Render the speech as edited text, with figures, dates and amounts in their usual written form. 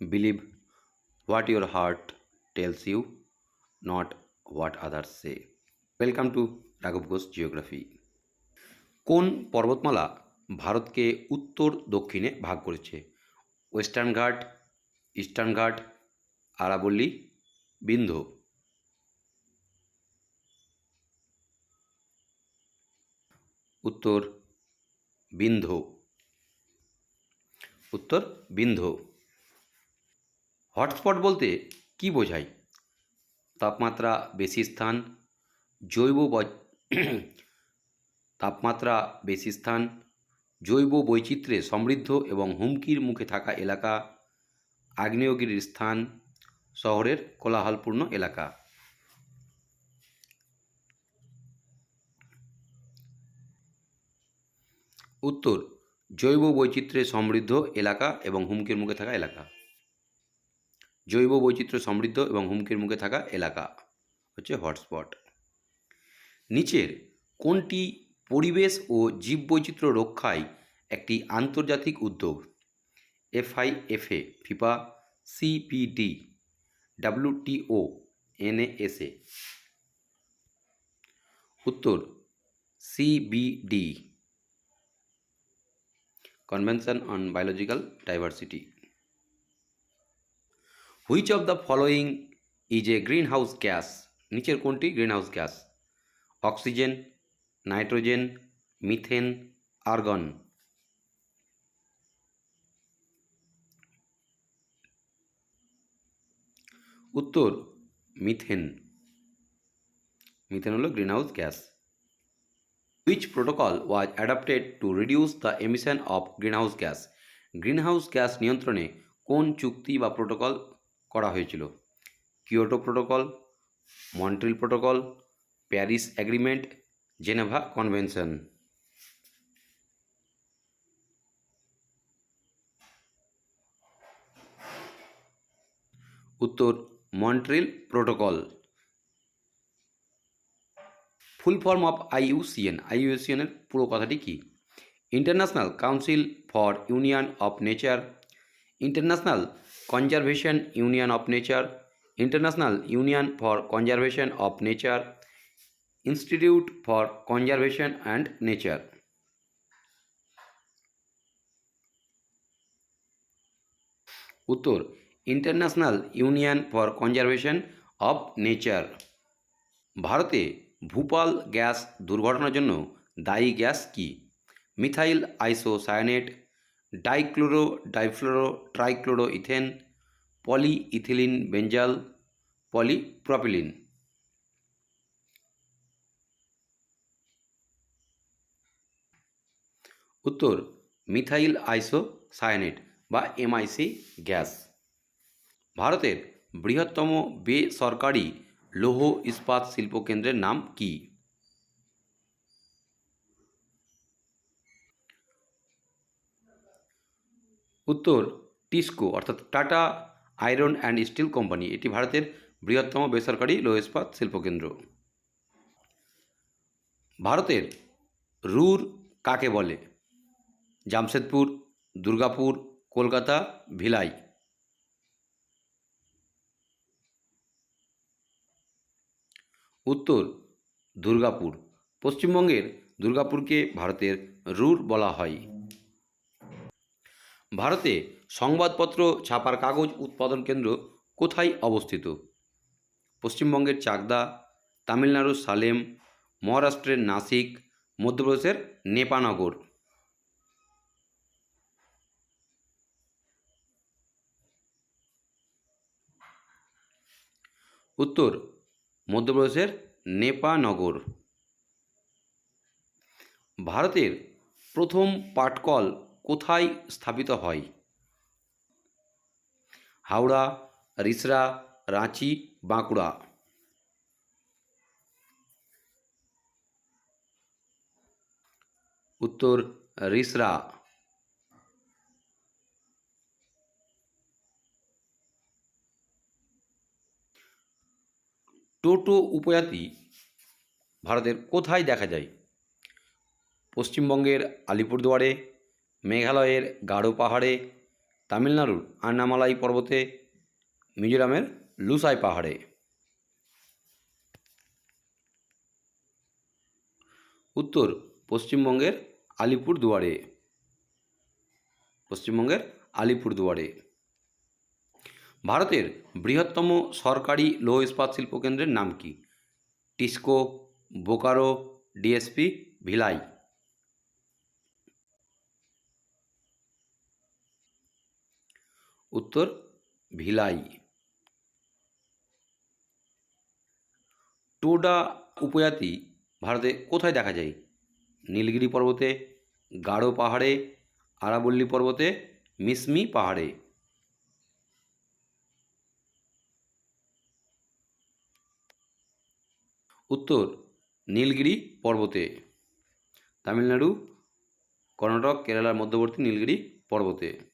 Believe what your heart tells you, not what others say. Welcome to Raghav Ghosh Geography. কোন পর্বতমালা ভারতকে উত্তর দক্ষিণে ভাগ করেছে? ওয়েস্টার্ন ঘাট, ইস্টার্ন ঘাট, আরাবল্লী, বিন্ধ্য। উত্তর বিন্ধ্য। উত্তর বিন্ধ্য। হটস্পট বলতে কি বোঝায়? তাপমাত্রা বেশি স্থান, তাপমাত্রা বেশি স্থান, জৈব বৈচিত্র্যে সমৃদ্ধ এবং হুমকির মুখে থাকা এলাকা, আগ্নেয়গিরির স্থান, শহরের কোলাহলপূর্ণ এলাকা। উত্তর জৈব বৈচিত্র্যে সমৃদ্ধ এলাকা এবং হুমকির মুখে থাকা এলাকা। জৈব বৈচিত্র্য সমৃদ্ধ এবং হুমকির মুখে থাকা এলাকা হচ্ছে হটস্পট। নিচের কোনটি পরিবেশ ও জীববৈচিত্র্য রক্ষায় একটি আন্তর্জাতিক উদ্যোগ? FIFA, FIFA, CPD, WTO, NASA। উত্তর CBD, convention on biological diversity. Which of the following is a green house gas? নিচের কোনটি green house gas? Oxygen, nitrogen, methane, argon. উত্তর মিথেন। মিথেন হলো green house gas. Which protocol was adapted to reduce the emission of green house gas? Green house gas নিয়ন্ত্রণে কোন চুক্তি বা protocol করা হয়েছিল? Kyoto protocol, Montreal protocol, Paris agreement, Geneva convention. উত্তর Montreal protocol. Full form of IUCN। IUCN এর পুরো কথাটি কি? International council for union of nature, international conservation union of nature, international union for conservation of nature, institute for conservation and nature. উত্তর international union for conservation of nature. ভারতে Bhopal gas দুর্ঘটনার জন্য দায়ী gas কি? Methyl isocyanate, dichloro difluoro trichloro ethane, poly ethylene benzal, polypropylene. উত্তর methyl isocyanate বা MIC gas. ভারতের বৃহত্তম বেসরকারি লৌহ ইস্পাত শিল্পকেন্দ্রের নাম কি? উত্তর টিস্কো অর্থাৎ tata iron and steel company. এটি ভারতের বৃহত্তম বেসরকারি লৌহ ইস্পাত শিল্পকেন্দ্র। ভারতের রুর কাকে বলে? জামশেদপুর, দুর্গাপুর, কলকাতা, ভিলাই। উত্তর দুর্গাপুর। পশ্চিমবঙ্গের দুর্গাপুরকে ভারতের রুর বলা হয়। ভারতে সংবাদপত্র ছাপার কাগজ উৎপাদন কেন্দ্র কোথায় অবস্থিত? পশ্চিমবঙ্গের চাকদা, তামিলনাড়ুর সালেম, মহারাষ্ট্রের নাসিক, মধ্যপ্রদেশের নেপানগর। উত্তর মধ্যপ্রদেশের নেপানগর। ভারতের প্রথম পাটকল কোথায় স্থাপিত হয়? হাওড়া, রিসরা, রাঁচি, বাঁকুড়া। উত্তর রিসরা। টোটো উপজাতি ভারতের কোথায় দেখা যায়? পশ্চিমবঙ্গের আলিপুরদুয়ারে, মেঘালয়ের গারো পাহাড়ে, তামিলনাড়ুর আন্নামালাই পর্বতে, মিজোরামের লুসাই পাহাড়ে। উত্তর পশ্চিমবঙ্গের আলিপুরদুয়ারে। পশ্চিমবঙ্গের আলিপুরদুয়ারে। ভারতের বৃহত্তম সরকারি লৌহ ইস্পাত শিল্প কেন্দ্রের নাম কি? TISCO, Bokaro, DSP, villi. উত্তর ভিলাই। টোডা উপজাতি ভারতে কোথায় দেখা যায়? নীলগিরি পর্বতে, গারো পাহাড়ে, আরাবল্লী পর্বতে, মিসমি পাহাড়ে। উত্তর নীলগিরি পর্বতে। তামিলনাড়ু, কর্ণাটক, কেরালার মধ্যবর্তী নীলগিরি পর্বতে।